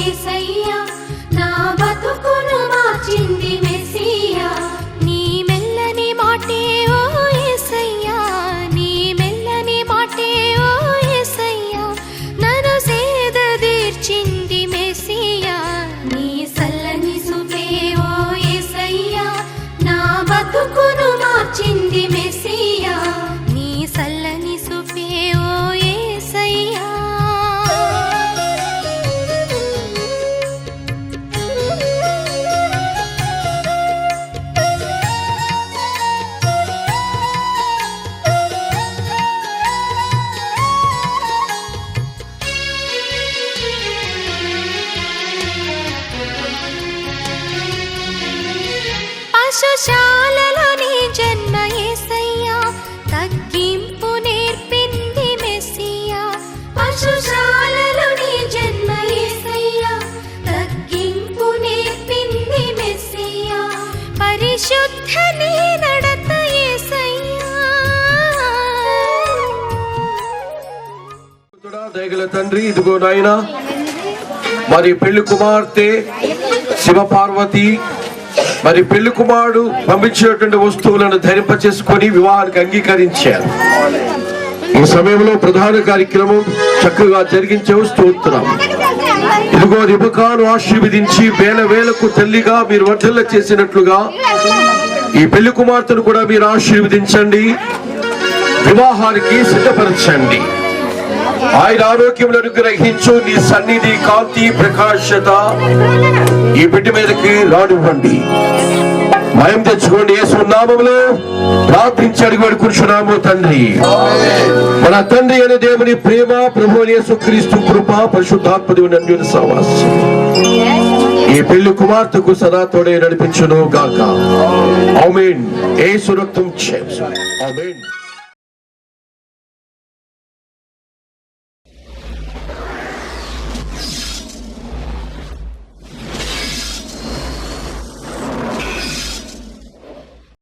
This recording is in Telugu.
యేసయ్యా నా బతుకును మార్చింది మెస్సియా నీ మెల్లని మాటే ఓ యేసయ్యా నీ మెల్లని మాటే ఓ యేసయ్యా నన్ను సేద తీర్చింది మెస్సియా నీ సల్లని సుపే ఓ యేసయ్యా నా బతుకును మార్చింది మెస్సియా నీ సల్లని సుపే ఓ యేసయ్యా పశుశాలలో నీ జన్మ యేసయ్యా తగ్గింపు నేర్పింది మెస్సియా పశుశాలలో నీ జన్మ యేసయ్యా తగ్గింపు నేర్పింది మెస్సియా పరిశుద్ధ నీ నడత యేసయ్యా దయగల తండ్రి ఇదిగో నాయనా మరి పెళ్లి కుమార్తె శివ పార్వతి మరి పెళ్లి కుమారుడు పంపించినటువంటి వస్తువులను ధరింపచేసుకొని వివాహానికి అంగీకరించారు. ఈ సమయంలో ప్రధాన కార్యక్రమం చక్కగా జరిగించావు, స్తోత్రం. ఇదిగో రిబకాను ఆశీర్వదించి వేల వేలకు తల్లిగా మీరు వర్ధల్ల చేసినట్లుగా ఈ పెళ్లి కుమార్తెను కూడా మీరు ఆశీర్వదించండి, వివాహానికి సిద్ధపరచండి. ఆయన ఆరోగ్యములను అనుగ్రహించు, నీ సన్నిధి కాంతి ప్రకాశత ఈ బిడ్డ మీదకి రానివ్వండి. భయం తెచ్చుకోండి, యేసు నామములో ప్రార్థించి అడిగి వేడుకుంటున్నాము తండ్రి. మన తండ్రి అనే దేవుని ప్రేమ, ప్రభువు యేసుక్రీస్తు కృప, పరిశుద్ధాత్మ దేవుని అన్యోన్య సహవాసం ఈ పెళ్లి కుమార్తెకు సదా తోడే నడిపించును గాక. ఆమేన్. యేసు రక్తం చేసు. ఆమేన్.